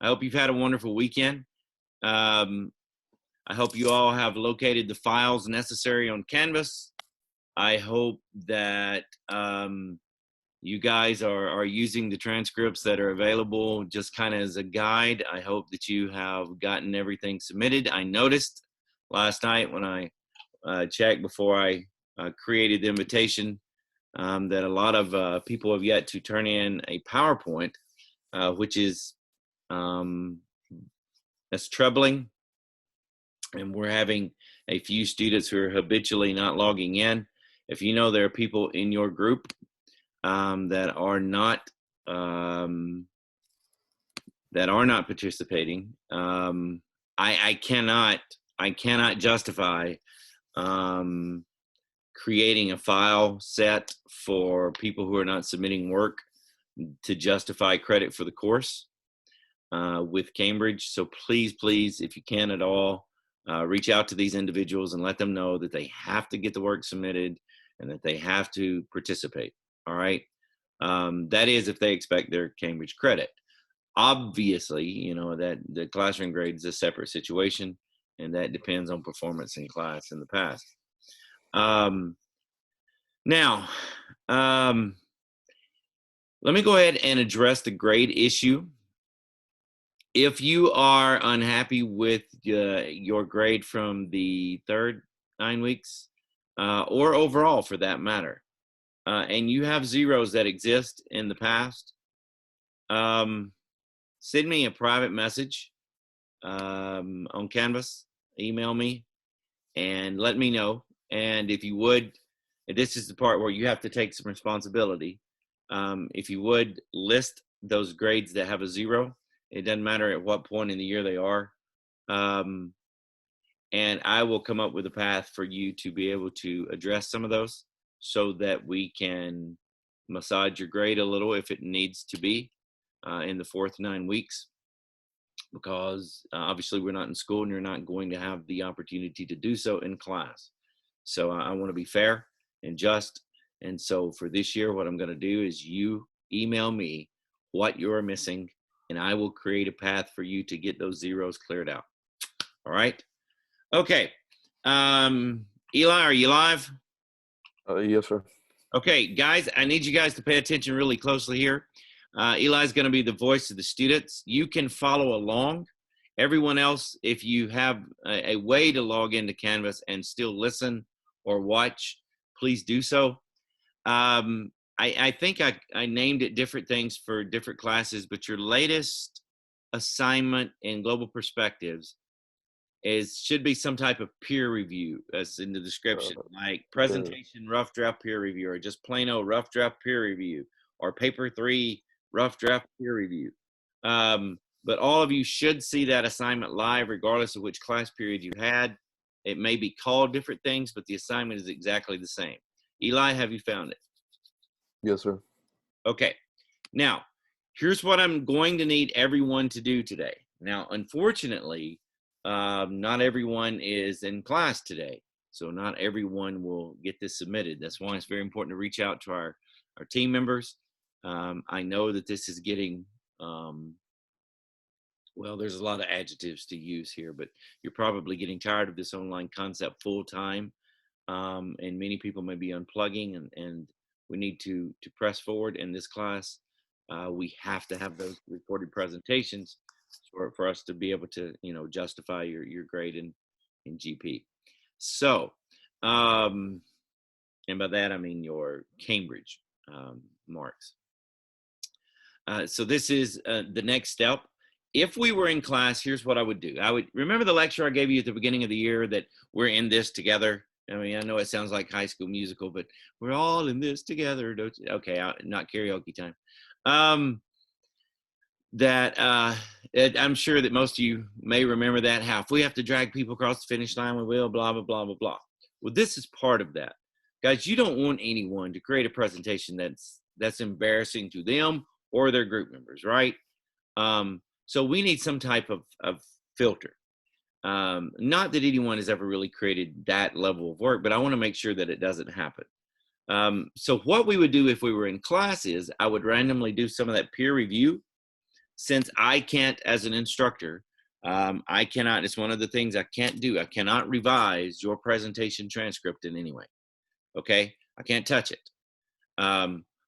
I hope you've had a wonderful weekend. I hope you all have located the files necessary on Canvas. I hope that you guys are using the transcripts that are available just kind of as a guide. I hope that you have gotten everything submitted. I noticed last night when I checked before I created the invitation that a lot of people have yet to turn in a PowerPoint, which is that's troubling. And we're having a few students who are habitually not logging in. If you know there are people in your group that are not participating, I cannot justify creating a file set for people who are not submitting work to justify credit for the course with Cambridge. So please, if you can at all, reach out to these individuals and let them know that they have to get the work submitted and that they have to participate. All right. That is if they expect their Cambridge credit. Obviously, you know that the classroom grade is a separate situation, and that depends on performance in class in the past. Now, let me go ahead and address the grade issue. If you are unhappy with your grade from the third 9 weeks, or overall for that matter, and you have zeros that exist in the past, send me a private message on Canvas, email me, and let me know. And if you would, and this is the part where you have to take some responsibility, if you would list those grades that have a zero, it doesn't matter at what point in the year they are, and I will come up with a path for you to be able to address some of those so that we can massage your grade a little if it needs to be in the fourth 9 weeks, because obviously we're not in school and you're not going to have the opportunity to do so in class. So I want to be fair and just. And so for this year, what I'm going to do is you email me what you're missing, and I will create a path for you to get those zeros cleared out. All right. Okay. Eli, are you live? Yes, sir. Okay, guys, I need you guys to pay attention really closely here. Eli's going to be the voice of the students. You can follow along. Everyone else, if you have a way to log into Canvas and still listen or watch, please do so. I think I named it different things for different classes, but your latest assignment in Global Perspectives should be some type of peer review, as in the description, like presentation, rough draft peer review, or just plain old rough draft peer review, or paper 3 rough draft peer review. But all of you should see that assignment live, regardless of which class period you had. It may be called different things, but the assignment is exactly the same. Eli, have you found it? Yes, sir. Okay. Now, here's what I'm going to need everyone to do today. Now, unfortunately, not everyone is in class today, so not everyone will get this submitted. That's why it's very important to reach out to our team members. I know that this is getting, well, there's a lot of adjectives to use here, but you're probably getting tired of this online concept full time, and many people may be unplugging, and we need to press forward in this class. We have to have those recorded presentations for us to be able to, you know, justify your grade in GP. So, and by that I mean your Cambridge marks. So this is the next step. If we were in class, here's what I would do. I would remember the lecture I gave you at the beginning of the year that we're in this together. I mean, I know it sounds like High School Musical, but we're all in this together. Okay, not karaoke time. I'm sure that most of you may remember that, how if we have to drag people across the finish line, we will, blah, blah, blah, blah, blah. Well, this is part of that. Guys, you don't want anyone to create a presentation that's embarrassing to them or their group members, right? So we need some type of filter. Not that anyone has ever really created that level of work, but I want to make sure that it doesn't happen. So what we would do if we were in class is I would randomly do some of that peer review. since I can't, as an instructor, I cannot, it's one of the things I can't do. I cannot revise your presentation transcript in any way. Okay? I can't touch it.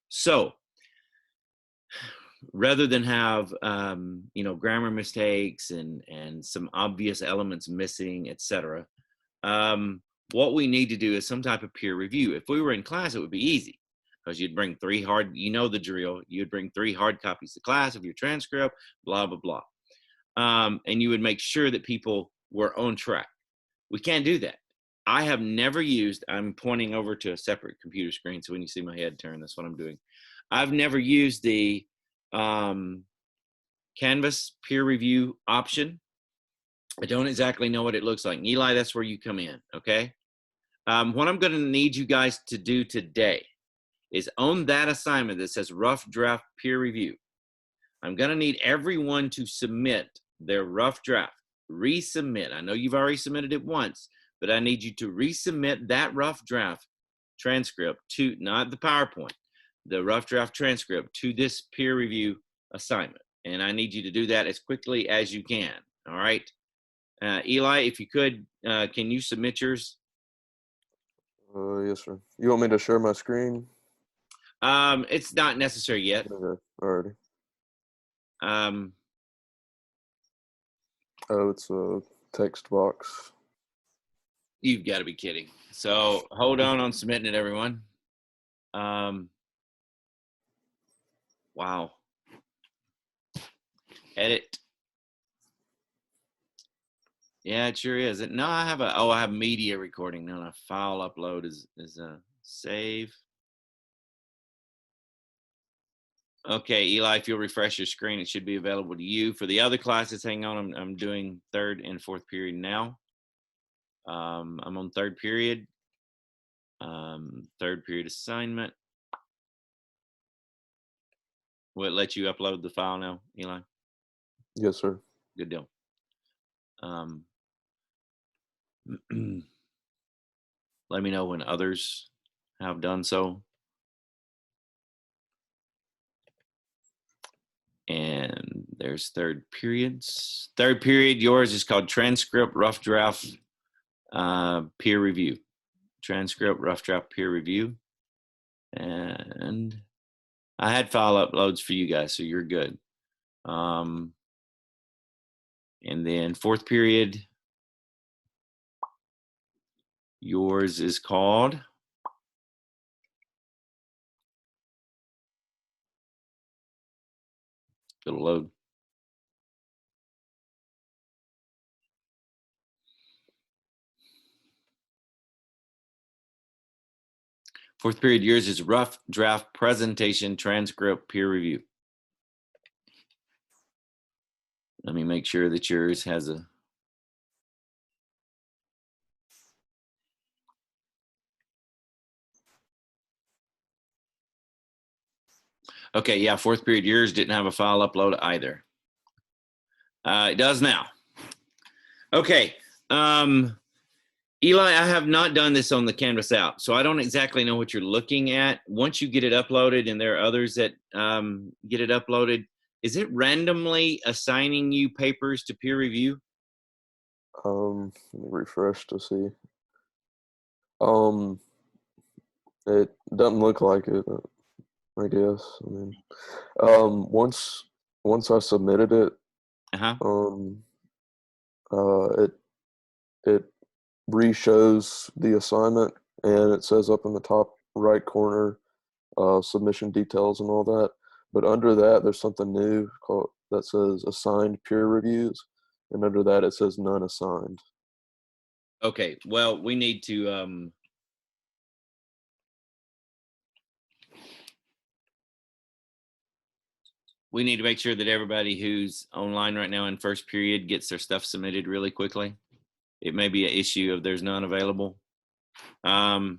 So rather than have, you know, grammar mistakes and some obvious elements missing, etc., what we need to do is some type of peer review. If we were in class, it would be easy because you'd bring 3 hard, you know the drill, you'd bring 3 hard copies to class of your transcript, blah, blah, blah. And you would make sure that people were on track. We can't do that. I have never used, I'm pointing over to a separate computer screen, so when you see my head turn, that's what I'm doing. I've never used the Canvas peer review option. I don't exactly know what it looks like. Eli, that's where you come in, okay? What I'm going to need you guys to do today is on that assignment that says rough draft peer review, I'm going to need everyone to submit their rough draft. Resubmit. I know you've already submitted it once, but I need you to resubmit that rough draft transcript to, not the PowerPoint, the rough draft transcript to this peer review assignment. And I need you to do that as quickly as you can, all right? Eli, if you could, can you submit yours? Yes, sir. You want me to share my screen? It's not necessary yet. Okay, alrighty. Um, Oh, it's a text box. You've got to be kidding. So hold on submitting it, everyone. Wow. Edit. Yeah, it sure is. No, I have I have media recording. No, a file upload is save. Okay, Eli, if you'll refresh your screen, it should be available to you. For the other classes, hang on, I'm doing 3rd and 4th period now. I'm on 3rd period. 3rd period assignment. Will it let you upload the file now, Eli? Yes, sir. Good deal. Let me know when others have done so. And there's 3rd periods. 3rd period, yours is called transcript, rough draft, peer review. Transcript, rough draft, peer review. And I had file uploads for you guys, so you're good. And then 4th period, yours is called it'll load. Fourth period, yours is rough draft presentation transcript peer review. Let me make sure that yours has a. Okay, yeah, 4th period, yours didn't have a file upload either. It does now. Okay. Eli, I have not done this on the Canvas app, so I don't exactly know what you're looking at. Once you get it uploaded, and there are others that get it uploaded, is it randomly assigning you papers to peer review? Let me refresh to see. It doesn't look like it, I guess. I mean, once I submitted it, it re-shows the assignment, and it says up in the top right corner, submission details and all that. But under that, there's something new that says assigned peer reviews, and under that it says none assigned. Okay, well, we need to make sure that everybody who's online right now in 1st period gets their stuff submitted really quickly. It may be an issue if there's none available. Let me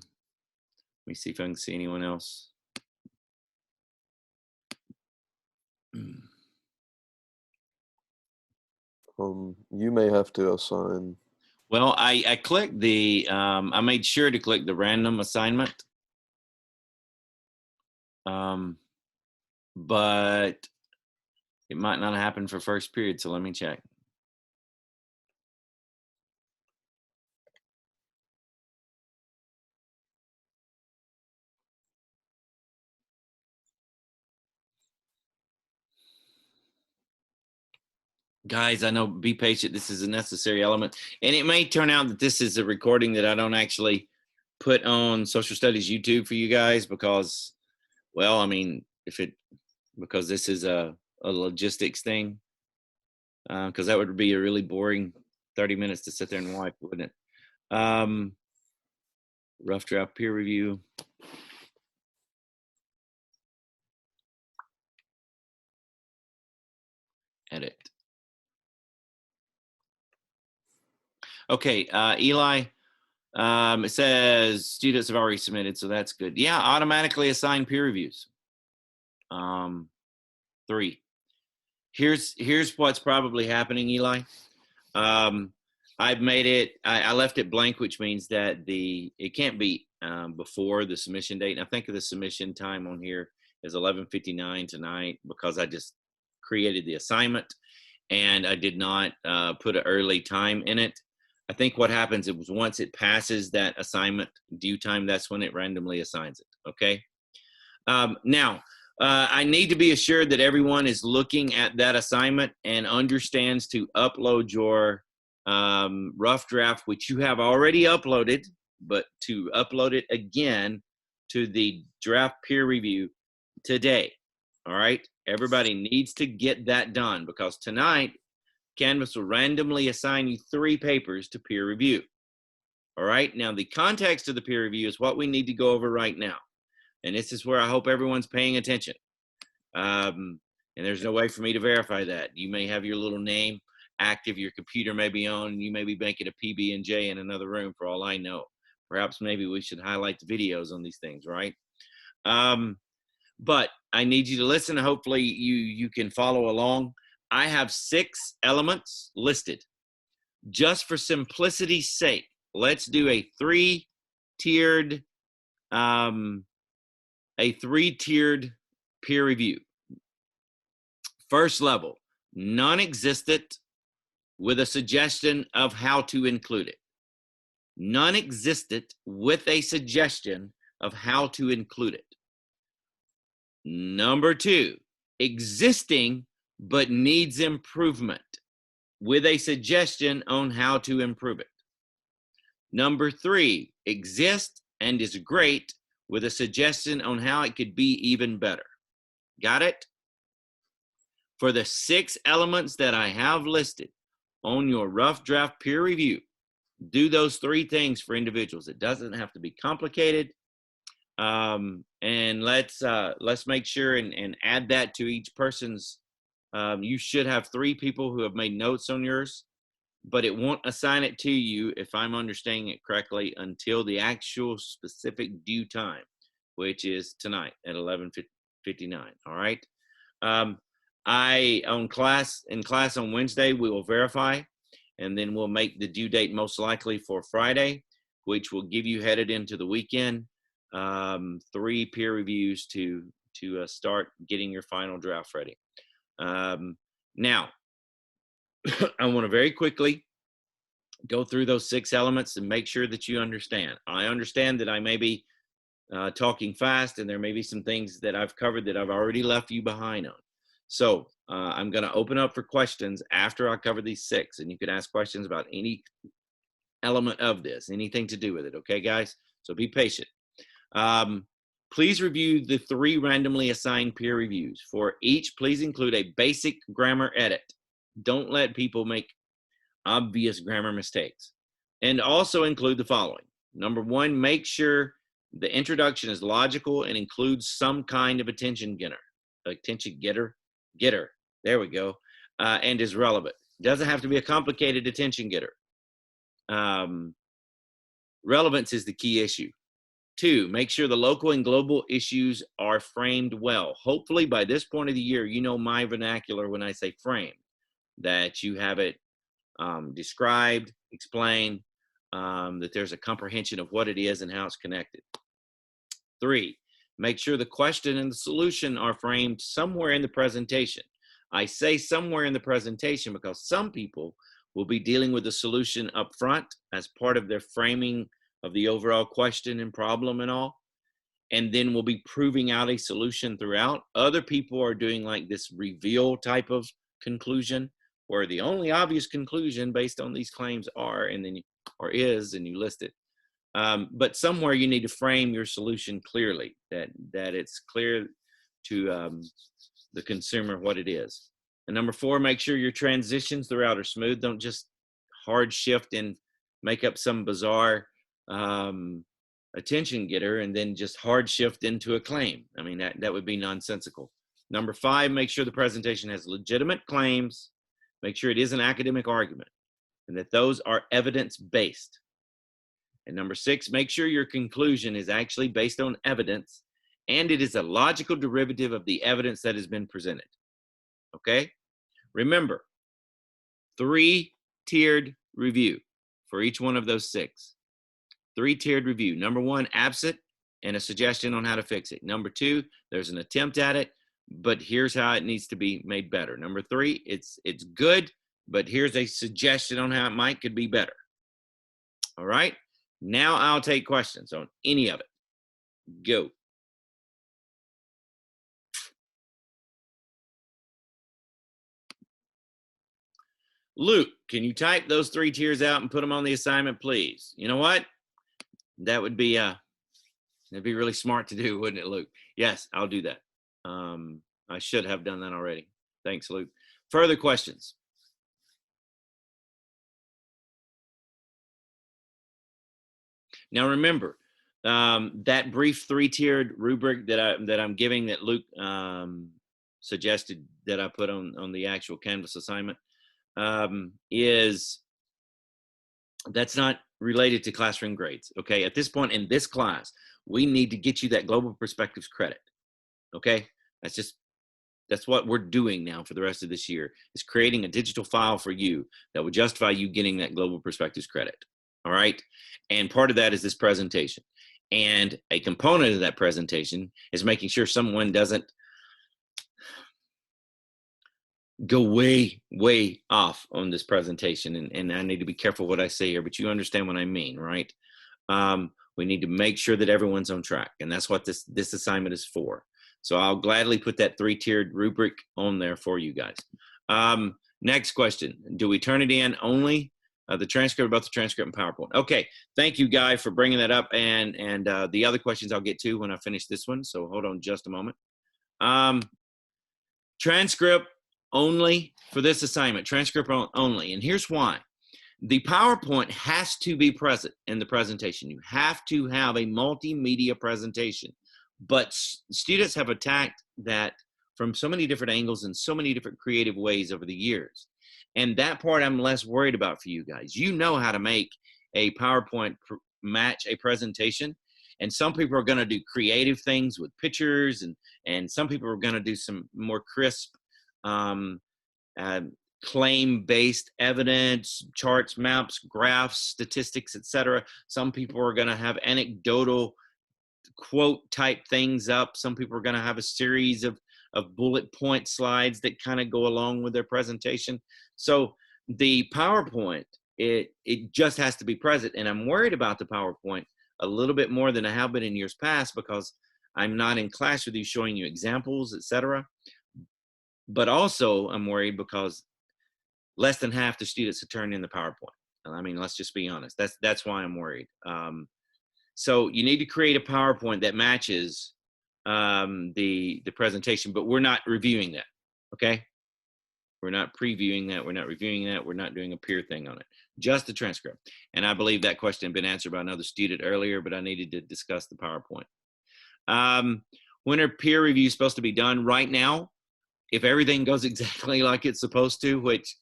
see if I can see anyone else. You may have to assign. Well, I clicked the, I made sure to click the random assignment. But It might not happen for first period, so let me check. Guys, I know, be patient. This is a necessary element. And it may turn out that this is a recording that I don't actually put on social studies YouTube for you guys because, well, I mean, because this is a logistics thing, because that would be a really boring 30 minutes to sit there and watch, wouldn't it? Rough draft peer review. Edit. Okay, Eli, it says students have already submitted, so that's good. Yeah, automatically assign peer reviews. 3. Here's what's probably happening, Eli. I've made it. I left it blank, which means that it can't be before the submission date. And I think of the submission time on here is 11:59 tonight because I just created the assignment and I did not put an early time in it. I think what happens is once it passes that assignment due time, that's when it randomly assigns it. Okay. Now, I need to be assured that everyone is looking at that assignment and understands to upload your rough draft, which you have already uploaded, but to upload it again to the draft peer review today. All right. Everybody needs to get that done because tonight, Canvas will randomly assign you 3 papers to peer review. All right. Now, the context of the peer review is what we need to go over right now. And this is where I hope everyone's paying attention. And there's no way for me to verify that. You may have your little name active, your computer may be on, and you may be making a PB&J in another room for all I know. Perhaps maybe we should highlight the videos on these things, right? But I need you to listen. Hopefully you can follow along. I have 6 elements listed. Just for simplicity's sake, let's do a 3-tiered peer review. First level, non-existent with a suggestion of how to include it. Non-existent with a suggestion of how to include it. Number 2, existing but needs improvement with a suggestion on how to improve it. Number 3, exists and is great with a suggestion on how it could be even better. Got it? For the 6 elements that I have listed on your rough draft peer review, do those 3 things for individuals. It doesn't have to be complicated. And let's make sure and add that to each person's. You should have 3 people who have made notes on yours, but it won't assign it to you, if I'm understanding it correctly, until the actual specific due time, which is tonight at 11:59. All right. In class on Wednesday, we will verify, and then we'll make the due date most likely for Friday, which will give you headed into the weekend 3 peer reviews to start getting your final draft ready. Now, I want to very quickly go through those 6 elements and make sure that you understand. I understand that I may be talking fast, and there may be some things that I've covered that I've already left you behind on. So I'm going to open up for questions after I cover these 6, and you can ask questions about any element of this, anything to do with it. Okay, guys? So be patient. Please review the 3 randomly assigned peer reviews. For each, please include a basic grammar edit. Don't let people make obvious grammar mistakes. And also include the following. Number 1, make sure the introduction is logical and includes some kind of attention getter. There we go. And is relevant. Doesn't have to be a complicated attention getter. Relevance is the key issue. 2, make sure the local and global issues are framed well. Hopefully by this point of the year, you know my vernacular when I say framed, that you have it described, explained, that there's a comprehension of what it is and how it's connected. 3, make sure the question and the solution are framed somewhere in the presentation. I say somewhere in the presentation because some people will be dealing with the solution up front as part of their framing of the overall question and problem and all, and then we'll be proving out a solution throughout. Other people are doing like this reveal type of conclusion, where the only obvious conclusion based on these claims are, and then or is, and you list it. But somewhere you need to frame your solution clearly, that it's clear to the consumer what it is. And number 4, make sure your transitions throughout are smooth. Don't just hard shift and make up some bizarre attention getter and then just hard shift into a claim. I mean, that would be nonsensical. Number 5, make sure the presentation has legitimate claims. Make sure it is an academic argument and that those are evidence-based. And number 6, make sure your conclusion is actually based on evidence and it is a logical derivative of the evidence that has been presented. Okay? Remember, 3-tiered review for each one of those 6. 3-tiered review. Number 1, absent and a suggestion on how to fix it. Number 2, there's an attempt at it, but here's how it needs to be made better. Number 3, it's good, but here's a suggestion on how it could be better. All right? Now I'll take questions on any of it. Go. Luke, can you type those 3 tiers out and put them on the assignment, please? You know what? That would be that'd be really smart to do, wouldn't it, Luke? Yes, I'll do that. I should have done that already. Thanks, Luke. Further questions? Now remember, that brief 3-tiered rubric that I'm giving that Luke suggested that I put on the actual Canvas assignment that's not related to classroom grades. Okay, at this point in this class, we need to get you that global perspectives credit. Okay, that's what we're doing now for the rest of this year, is creating a digital file for you that would justify you getting that global perspectives credit. All right, and part of that is this presentation, and a component of that presentation is making sure someone doesn't go way off on this presentation, and I need to be careful what I say here, but you understand what I mean, right? We need to make sure that everyone's on track, and that's what this assignment is for. So I'll gladly put that 3-tiered rubric on there for you guys. Next question, do we turn it in only the transcript, about the transcript and PowerPoint? Okay, thank you, Guy, for bringing that up, and the other questions I'll get to when I finish this one, so hold on just a moment. Transcript only for this assignment, transcript only, and here's why. The PowerPoint has to be present in the presentation. You have to have a multimedia presentation, but students have attacked that from so many different angles and so many different creative ways over the years. And that part I'm less worried about for you guys. You know how to make a PowerPoint match a presentation. And some people are going to do creative things with pictures, and some people are going to do some more crisp claim-based evidence, charts, maps, graphs, statistics, etc. Some people are going to have anecdotal quote type things up. Some people are going to have a series of bullet point slides that kind of go along with their presentation. So the PowerPoint, it just has to be present. And I'm worried about the PowerPoint a little bit more than I have been in years past, because I'm not in class with you showing you examples, etc. But also I'm worried because less than half the students have turned in the PowerPoint. I mean, let's just be honest. That's why I'm worried. So you need to create a PowerPoint that matches the presentation, but we're not reviewing that, okay? We're not previewing that. We're not reviewing that. We're not doing a peer thing on it. Just the transcript. And I believe that question had been answered by another student earlier, but I needed to discuss the PowerPoint. When are peer reviews supposed to be done? Right now, if everything goes exactly like it's supposed to, which,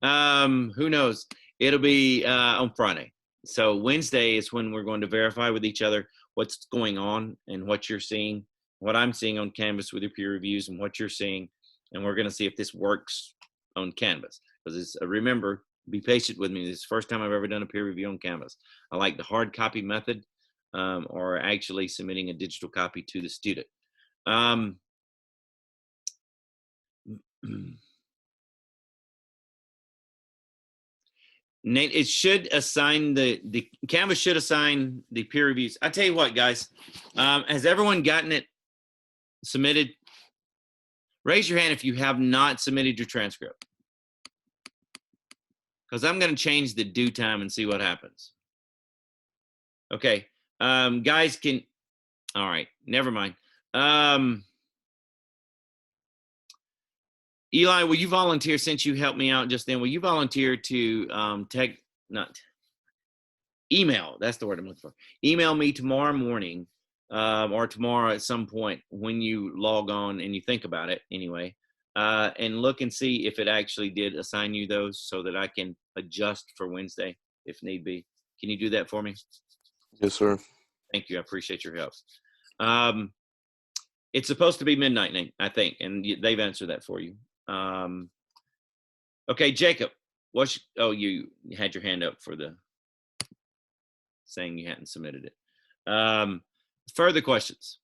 who knows? It'll be on Friday. So Wednesday is when we're going to verify with each other what's going on and what you're seeing, what I'm seeing on Canvas with your peer reviews and what you're seeing. And we're going to see if this works on Canvas. Because remember, be patient with me. This is the first time I've ever done a peer review on Canvas. I like the hard copy method, or actually submitting a digital copy to the student. Nate, it should assign the Canvas should assign the peer reviews. I tell you what, guys, has everyone gotten it submitted? Raise your hand if you have not submitted your transcript, because I'm going to change the due time and see what happens. Okay, guys, can all right, never mind. Eli, will you volunteer, since you helped me out just then? Will you volunteer to email? That's the word I'm looking for. Email me tomorrow morning, or tomorrow at some point when you log on and you think about it anyway, and look and see if it actually did assign you those, so that I can adjust for Wednesday if need be. Can you do that for me? Yes, sir. Thank you. I appreciate your help. It's supposed to be midnight, Nate, I think, and they've answered that for you. Okay, Jacob, you had your hand up for the saying you hadn't submitted it. Further questions?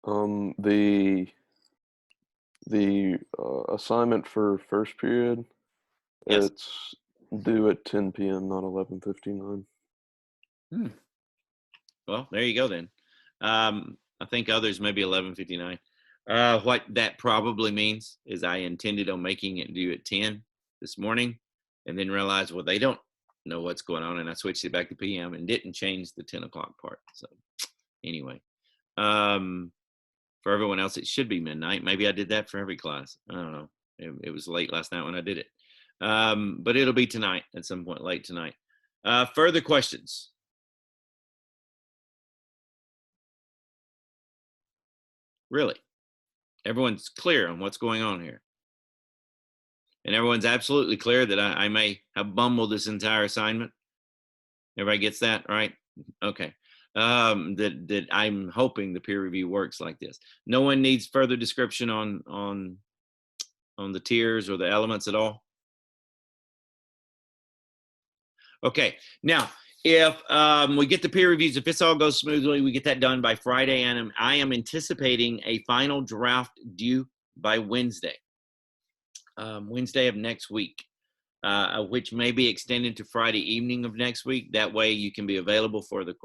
The assignment for first period, Yes. it's due at 10 p.m., not 11:59. Well, there you go then. I think others maybe 11:59. What that probably means is I intended on making it due at 10 this morning, and then realized, well, they don't know what's going on, and I switched it back to PM and didn't change the 10 o'clock part. So anyway, for everyone else, it should be midnight. Maybe I did that for every class. I don't know. It was late last night when I did it. But it'll be tonight at some point, late tonight. Further questions? Really? Everyone's clear on what's going on here. And everyone's absolutely clear that I may have bumbled this entire assignment. Everybody gets that, right? Okay. That I'm hoping the peer review works like this. No one needs further description on the tiers or the elements at all. Okay. Now, if we get the peer reviews, if this all goes smoothly, we get that done by Friday, and I am anticipating a final draft due by Wednesday. Wednesday of next week, which may be extended to Friday evening of next week. That way you can be available for the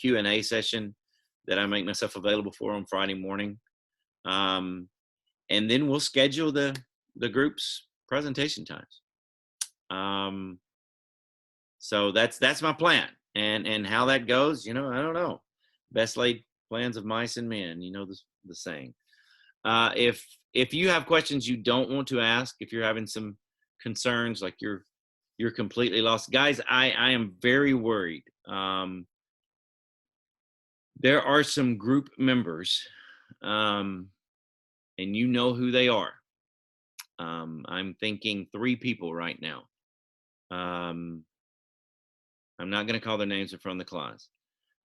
Q&A session that I make myself available for on Friday morning. And then we'll schedule the group's presentation times. So that's my plan. And how that goes, I don't know. Best laid plans of mice and men, the saying. If you have questions you don't want to ask, if you're having some concerns, like you're completely lost, guys, I am very worried. There are some group members, and you know who they are. I'm thinking 3 people right now. I'm not going to call their names in front of the class.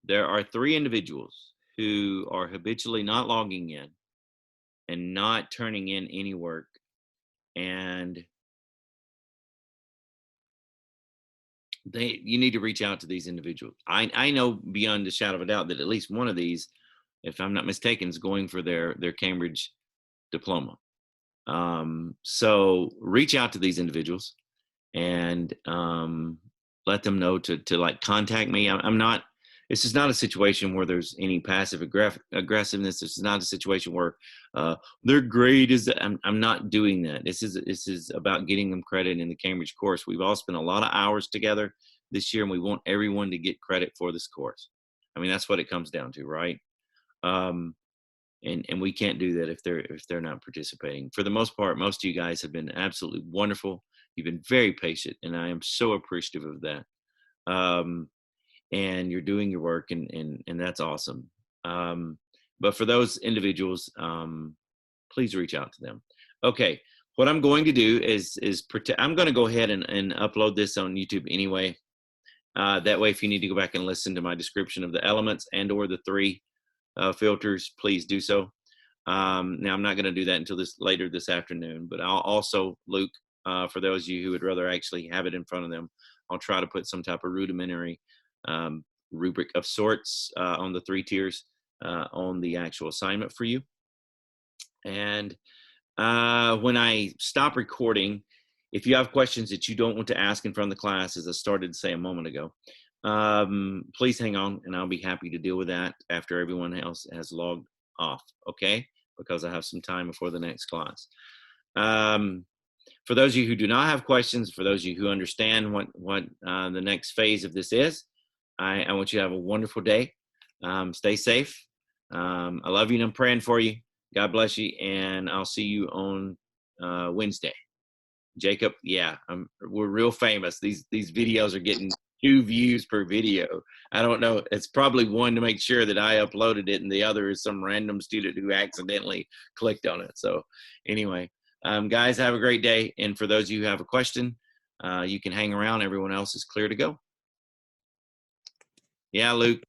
There are 3 individuals who are habitually not logging in and not turning in any work. And you need to reach out to these individuals. I know beyond a shadow of a doubt that at least one of these, if I'm not mistaken, is going for their Cambridge diploma. So reach out to these individuals and let them know to like contact me. This is not a situation where there's any passive aggressiveness. This is not a situation where their grade is. I'm not doing that. This is about getting them credit in the Cambridge course. We've all spent a lot of hours together this year, and we want everyone to get credit for this course. I mean, that's what it comes down to, right? And we can't do that if they're not participating. For the most part, most of you guys have been absolutely wonderful. You've been very patient, and I am so appreciative of that. And you're doing your work, and that's awesome. But for those individuals, please reach out to them. Okay, what I'm going to do is I'm going to go ahead and upload this on YouTube anyway. That way, if you need to go back and listen to my description of the elements and or the 3 filters, please do so. Now, I'm not going to do that until later this afternoon, but I'll also, Luke, for those of you who would rather actually have it in front of them, I'll try to put some type of rudimentary rubric of sorts on the 3 tiers on the actual assignment for you. And when I stop recording, if you have questions that you don't want to ask in front of the class, as I started to say a moment ago, please hang on and I'll be happy to deal with that after everyone else has logged off, okay? Because I have some time before the next class. For those of you who do not have questions, for those of you who understand what the next phase of this is, I want you to have a wonderful day. Stay safe. I love you and I'm praying for you. God bless you, and I'll see you on Wednesday. Jacob, yeah, we're real famous. These videos are getting 2 views per video. I don't know. It's probably one to make sure that I uploaded it, and the other is some random student who accidentally clicked on it. So anyway, guys, have a great day. And for those of you who have a question, you can hang around. Everyone else is clear to go. Yeah, Luke,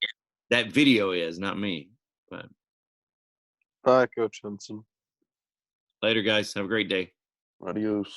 that video is not me. But Bye, Coach Henson. later, guys. Have a great day. Adios.